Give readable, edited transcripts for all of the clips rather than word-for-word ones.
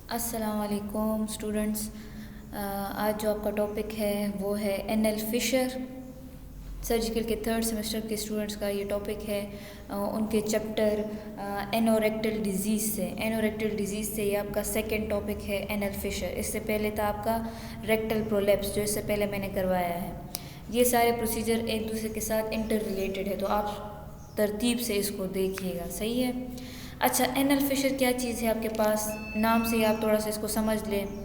अस्सलाम वालेकुम स्टूडेंट्स। आज जो आपका टॉपिक है वो है एनएल फिशर। सर्जिकल के थर्ड सेमेस्टर के स्टूडेंट्स का ये टॉपिक है। उनके चैप्टर एनोरेक्टल डिजीज़ से ये आपका सेकंड टॉपिक है एनएल फिशर। इससे पहले था आपका रेक्टल प्रोलेप्स जो इससे पहले मैंने करवाया है। ये सारे प्रोसीजर एक दूसरे के साथ इंटर रिलेटेड है, तो आप तरतीब से इसको देखिएगा, सही है। अच्छा, एनल फिशर क्या चीज़ है आपके पास, नाम से ही आप थोड़ा सा इसको समझ लें।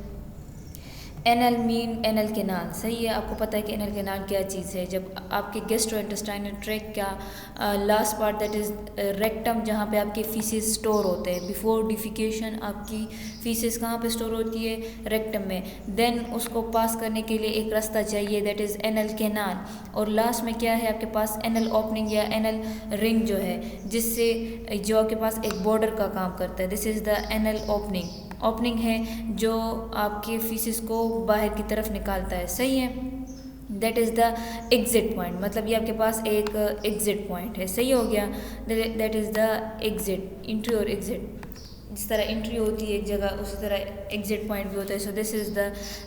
एनल मीन एनल केनाल, सही है। आपको पता है कि एनल केनाल क्या चीज़ है। जब आपके गैस्ट्रोइंटेस्टाइनल ट्रैक्ट का last part that is rectum, जहाँ पे आपके फीसेस स्टोर होते हैं, बिफोर डिफिकेशन आपकी फीसेस कहाँ पे स्टोर होती है, रेक्टम में। देन उसको पास करने के लिए एक रास्ता चाहिए दैट इज़ एनल केनाल, और लास्ट में क्या है आपके पास, एनल ओपनिंग या एनल रिंग जो है, जिससे जो आपके पास एक बॉर्डर का काम करता है। This is the anal opening है जो आपके फीसेस को बाहर की तरफ निकालता है, सही है। That is the exit point, मतलब ये आपके पास एक एग्जिट पॉइंट है, सही हो गया। That is the exit, entry और एग्जिट। जिस तरह एंट्री होती है एक जगह, उसी तरह एग्जिट पॉइंट भी होता है। So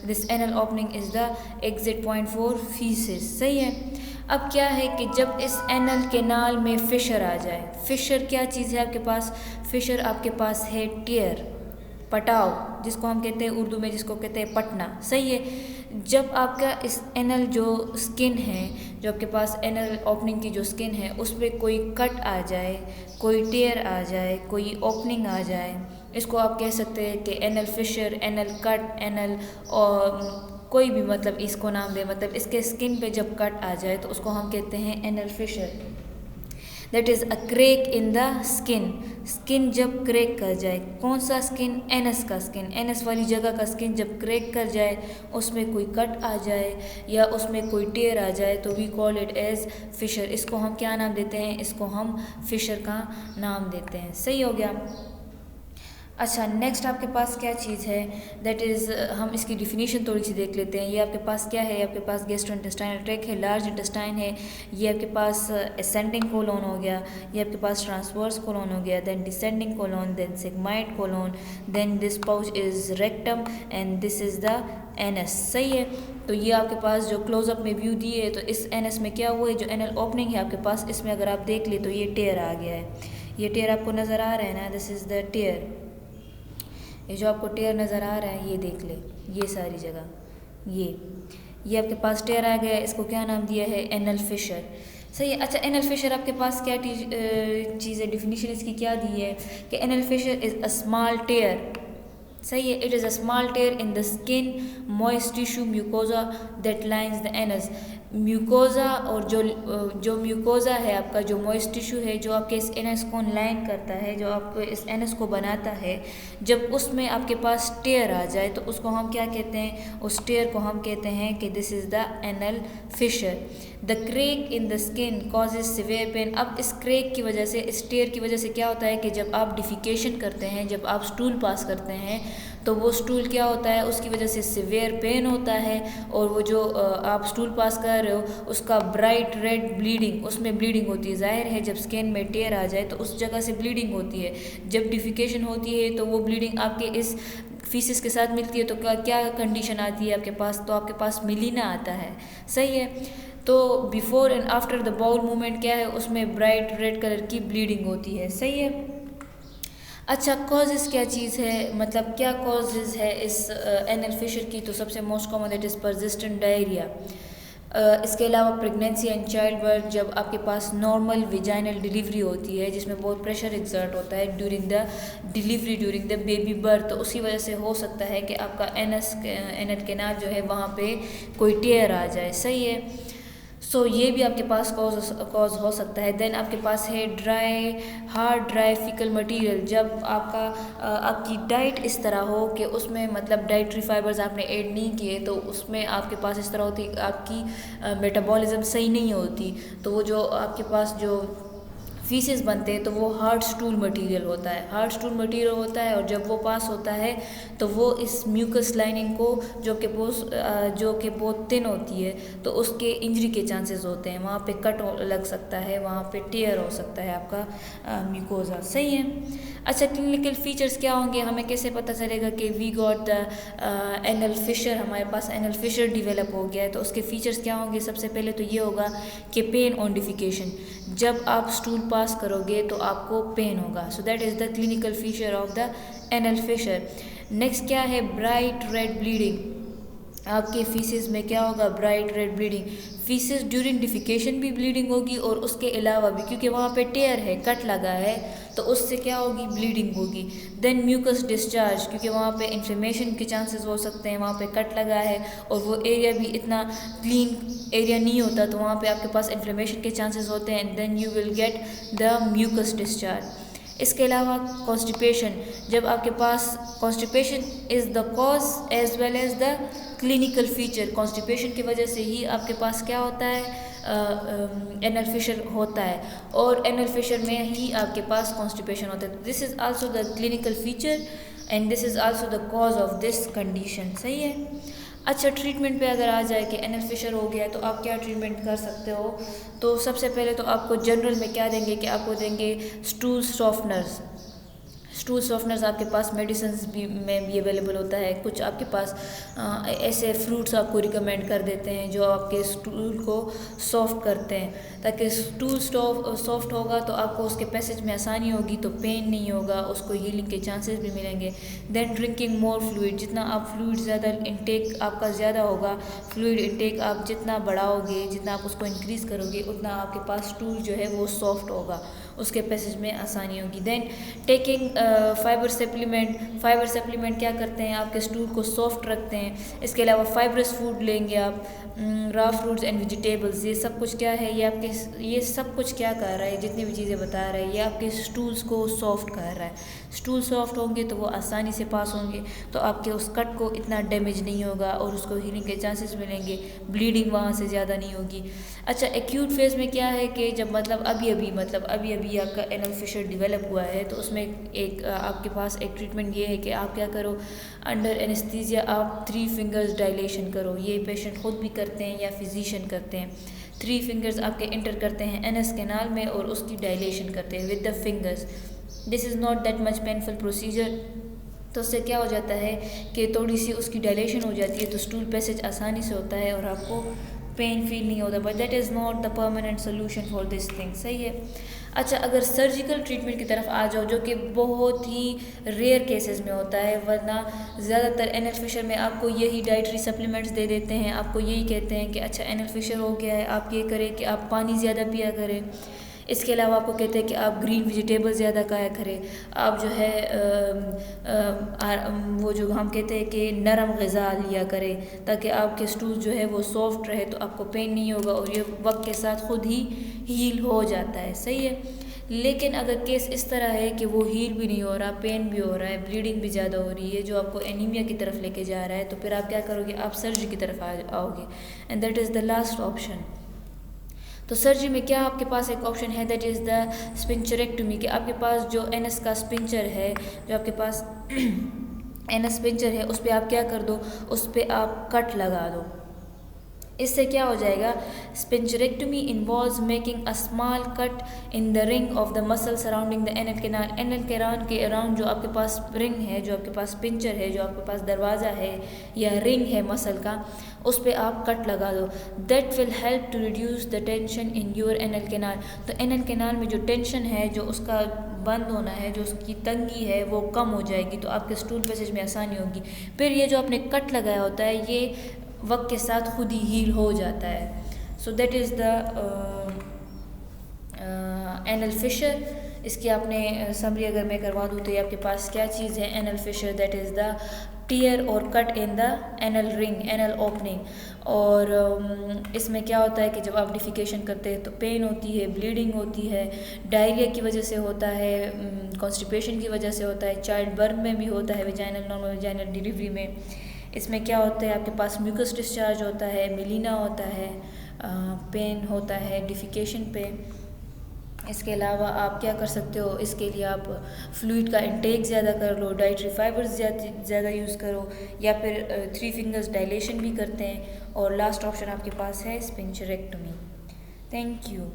this anal opening is the exit point for faeces, सही है। अब क्या है कि जब इस एनल केनाल में फिशर आ जाए, फिशर क्या चीज़ है आपके पास, फिशर आपके पास है टियर, पटाव, जिसको हम कहते हैं उर्दू में, जिसको कहते हैं पटना, सही है। जब आपका इस एनल जो स्किन है, जो आपके पास एनल ओपनिंग की जो स्किन है, उस पर कोई कट आ जाए, कोई टेयर आ जाए, कोई ओपनिंग आ जाए, इसको आप कह सकते हैं कि anal Fisher, anal cut, anal और कोई भी मतलब इसको नाम दे, मतलब इसके स्किन पे जब कट आ जाए तो उसको हम कहते हैं anal fissure. That is a crack in the skin जब क्रेक कर जाए, कौन सा स्किन, एनस का स्किन, एनस वाली जगह का स्किन जब क्रेक कर जाए, उसमें कोई कट आ जाए या उसमें कोई टेयर आ जाए, तो we call it as fissure. इसको हम क्या नाम देते हैं, इसको हम फिशर का नाम देते हैं, सही हो गया। अच्छा, नेक्स्ट आपके पास क्या चीज़ है, दैट इज़ हम इसकी डिफिनीशन थोड़ी सी देख लेते हैं। ये आपके पास क्या है, आपके पास गैस्ट्रोइंटेस्टाइनल ट्रैक्ट है, लार्ज इंटेस्टाइन है, ये आपके पास असेंडिंग कोलोन हो गया, ये आपके पास ट्रांसवर्स कोलोन हो गया, then descending colon, then sigmoid colon, then this pouch is rectum and this is the anus, सही है। तो ये आपके पास जो क्लोजअप में व्यू दिए है, तो इस एनस में क्या हुआ है, जो एनल ओपनिंग है आपके पास, इसमें अगर आप देख ले तो ये टेयर आ गया है। ये टेयर आपको नज़र आ रहा है ना, दिस इज़ द टेयर। ये जो आपको टेयर नज़र आ रहा है, ये देख ले, ये सारी जगह ये आपके पास टेयर आ गया है। इसको क्या नाम दिया है, एनल फिशर, सही है। अच्छा, एनल फिशर आपके पास क्या चीज़ है, डिफिनीशन इसकी क्या दी है कि anal fissure is a small tear, सही है। It is a small tear in the skin moist tissue mucosa that lines the anus. Mucosa, और जो म्यूकोजा है आपका, जो मॉइस्ट टिश्यू है जो आपके इस एनस को लाइन करता है, जो आपको इस एनस को बनाता है, जब उसमें आपके पास टेयर आ जाए तो उसको हम क्या कहते हैं, उस टेयर को हम कहते हैं कि this is the anal Fisher. The crack in the skin causes severe pain. अब इस क्रेक की वजह से, इस टेयर की वजह से क्या होता है कि जब आप डिफिकेशन करते हैं, जब आप स्टूल पास करते हैं, तो वो स्टूल क्या होता है, उसकी वजह से सिवियर पेन होता है, और वो जो आप स्टूल पास कर रहे हो उसका ब्राइट रेड ब्लीडिंग, उसमें ब्लीडिंग होती है। जाहिर है जब स्किन में टेयर आ जाए तो उस जगह से ब्लीडिंग होती है। जब डिफिकेशन होती है तो वो ब्लीडिंग आपके इस फीसिस के साथ मिलती है, तो क्या कंडीशन आती है आपके पास, तो आपके पास मिलीना आता है, सही है। तो before and after the bowel movement क्या है, उसमें ब्राइट रेड कलर की ब्लीडिंग होती है, सही है। अच्छा, कॉजेज़ क्या चीज़ है, मतलब क्या कॉजेज़ है इस एनल फिशर की, तो सबसे most common that is persistent diarrhoea. इसके अलावा प्रेगनेंसी एंड चाइल्ड बर्थ, जब आपके पास नॉर्मल विजाइनल डिलीवरी होती है जिसमें बहुत प्रेशर एग्जर्ट होता है during the delivery, during the baby birth, तो उसी वजह से हो सकता है कि आपका एनल केनाल जो है वहाँ पे कोई टेयर आ जाए, सही है। सो ये भी आपके पास कॉज हो सकता है। देन आपके पास है हार्ड ड्राई फिकल मटेरियल। जब आपकी डाइट इस तरह हो कि उसमें मतलब डाइट्री फाइबर्स आपने ऐड नहीं किए, तो उसमें आपके पास इस तरह होती, आपकी मेटाबॉलिज्म सही नहीं होती, तो वो जो आपके पास जो फीसेस बनते हैं तो वो हार्ड स्टूल मटेरियल होता है, और जब वो पास होता है तो वो इस म्यूकस लाइनिंग को, जो कि बहुत थिन होती है, तो उसके इंजरी के चांसेस होते हैं, वहाँ पे कट लग सकता है, वहाँ पे टेयर हो सकता है आपका म्यूकोजा, सही है। अच्छा, क्लिनिकल फीचर्स क्या होंगे, हमें कैसे पता चलेगा कि we got the anal fissure, हमारे पास एनल फिशर डिवेलप हो गया है। तो उसके फीचर्स क्या होंगे, सबसे पहले तो ये होगा कि पेन ऑन डिफिकेशन, जब आप स्टूल पास करोगे तो आपको पेन होगा। So that is the clinical feature of the anal Fisher. Next क्या है, ब्राइट रेड ब्लीडिंग, आपके फीसेस में क्या होगा, bright red bleeding. Faeces during defecation भी ब्लीडिंग होगी और उसके अलावा भी, क्योंकि वहाँ पे टेयर है, कट लगा है, तो उससे क्या होगी, ब्लीडिंग होगी। देन म्यूकस डिस्चार्ज, क्योंकि वहाँ पे इन्फ्लेमेशन के चांसेस हो सकते हैं, वहाँ पे कट लगा है और वो एरिया भी इतना क्लीन एरिया नहीं होता, तो वहाँ पे आपके पास इन्फ्लेमेशन के चांसेस होते हैं। Then you will get the mucus discharge. इसके अलावा कॉन्स्टिपेशन, जब आपके पास constipation is the cause as well as the clinical feature, constipation की वजह से ही आपके पास क्या होता है, एनल फिशर होता है, और एनल फिशर में ही आपके पास कॉन्स्टिपेशन होता है। This is also the clinical feature and this is also the cause of this condition. सही है। अच्छा, ट्रीटमेंट पे अगर आ जाए कि एनल फिशर हो गया है तो आप क्या ट्रीटमेंट कर सकते हो, तो सबसे पहले तो आपको जनरल में क्या देंगे कि आपको देंगे स्टूल सॉफ्टनर्स। स्टूल सॉफ्टनर्स आपके पास मेडिसिन्स भी में भी अवेलेबल होता है। कुछ आपके पास ऐसे फ्रूट्स आपको रिकमेंड कर देते हैं जो आपके स्टूल को सॉफ्ट करते हैं, ताकि स्टूल सॉफ्ट होगा तो आपको उसके पैसेज में आसानी होगी, तो पेन नहीं होगा, उसको हीलिंग के चांसेस भी मिलेंगे। देन ड्रिंकिंग मोर फ्लूइड, जितना आप फ्लूइड ज़्यादा इंटेक आपका ज़्यादा होगा, फ्लूइड इंटेक आप जितना बढ़ाओगे, जितना आप उसको इंक्रीज़ करोगे, उतना आपके पास स्टूल जो है वो सॉफ्ट होगा, उसके पैसेज में आसानी होगी। Then taking fibre supplement, fibre supplement क्या करते हैं, आपके स्टूल को सॉफ्ट रखते हैं। इसके अलावा फाइबरस फूड लेंगे आप, रॉ फ्रूट्स एंड वेजिटेबल्स, ये सब कुछ क्या है, ये सब कुछ क्या कर रहा है, जितनी भी चीज़ें बता रहा है, ये आपके स्टूल्स को सॉफ्ट कर रहा है। स्टूल सॉफ्ट होंगे तो वो आसानी से पास होंगे, तो आपके उस कट को इतना डैमेज नहीं होगा और उसको हीलिंग के चांसेस मिलेंगे, ब्लीडिंग वहाँ से ज़्यादा नहीं होगी। अच्छा, एक्यूट फेज में क्या है कि जब अभी अभी आपका एनल फिशर डिवेलप हुआ है, तो उसमें एक आपके पास एक ट्रीटमेंट ये है कि आप क्या करो, अंडर एनेस्थीसिया आप 3 फिंगर्स डायलेशन करो। ये पेशेंट खुद भी करते हैं या फिजिशियन करते हैं। 3 फिंगर्स आपके इंटर करते हैं एनस कैनाल में और उसकी डायलेशन करते हैं with the fingers. This is not that much painful procedure. तो उससे क्या हो जाता है कि थोड़ी सी उसकी डायलेशन हो जाती है, तो स्टूल पैसेज आसानी से होता है और आपको पेन फील नहीं होता, but that is not the permanent solution for this thing. सही है। अच्छा, अगर सर्जिकल ट्रीटमेंट की तरफ आ जाओ, जो कि बहुत ही रेयर केसेस में होता है, वरना ज़्यादातर एनल फिशर में आपको यही डाइटरी सप्लीमेंट्स दे देते हैं, आपको यही कहते हैं कि अच्छा एनल फिशर हो गया है, आप ये करें कि आप पानी ज़्यादा पिया करें। इसके अलावा आपको कहते हैं कि आप ग्रीन वेजिटेबल ज़्यादा खाया करें, आप जो है वो जो हम कहते हैं कि नरम ग़िज़ा लिया करें, ताकि आपके स्टूल जो है वो सॉफ्ट रहे, तो आपको पेन नहीं होगा और ये वक्त के साथ खुद ही हील हो जाता है। सही है। लेकिन अगर केस इस तरह है कि वो हील भी नहीं हो रहा, पेन भी हो रहा है, ब्लीडिंग भी ज़्यादा हो रही है, जो आपको एनीमिया की तरफ लेके जा रहा है, तो फिर आप क्या करोगे, आप सर्जरी की तरफ आओगे, and that is the last option. तो सर्जरी में क्या आपके पास एक ऑप्शन है, दैट इज़ द स्पिंचरेक्टोमी, कि आपके पास जो एनस का स्पिंचर है, जो आपके पास एनस स्पिंचर है, उस पर आप क्या कर दो, उस पर आप कट लगा दो। इससे क्या हो जाएगा, sphincterectomy involves making a small cut in the ring of the muscle surrounding the anal canal. Anal canal के अराउंड जो आपके पास रिंग है, जो आपके पास पिंचर है, जो आपके पास दरवाज़ा है या रिंग है मसल का, उस पर आप कट लगा दो। That will help to reduce the tension in your anal canal. तो एनल कैनाल में जो टेंशन है, जो उसका बंद होना है, जो उसकी तंगी है, वो कम हो जाएगी, तो आपके स्टूल पैसेज में आसानी होगी। फिर ये जो आपने कट लगाया होता है, ये वक्त के साथ खुद ही हील हो जाता है। So that is the anal Fisher. इसकी आपने समरी अगर मैं करवा दूँ तो ये आपके पास क्या चीज़ है, anal fissure, that is the tear और cut in the anal ring, anal opening. और इसमें क्या होता है कि जब आप डिफिकेशन करते हैं तो पेन होती है, ब्लीडिंग होती है, डायरिया की वजह से होता है, कॉन्स्टिपेशन की वजह से होता है, चाइल्ड बर्थ में भी होता है, वेजाइनल नॉर्मल वेजाइनल डिलीवरी में। इसमें क्या होता है, आपके पास म्यूकस डिस्चार्ज होता है, मिलीना होता है, पेन होता है डिफिकेशन पे। इसके अलावा आप क्या कर सकते हो, इसके लिए आप फ्लूइड का इंटेक ज़्यादा कर लो, डाइटरी फाइबर्स ज़्यादा यूज़ करो, या फिर 3 फिंगर्स डायलेशन भी करते हैं, और लास्ट ऑप्शन आपके पास है स्पिंचरेक्टोमी। Thank you.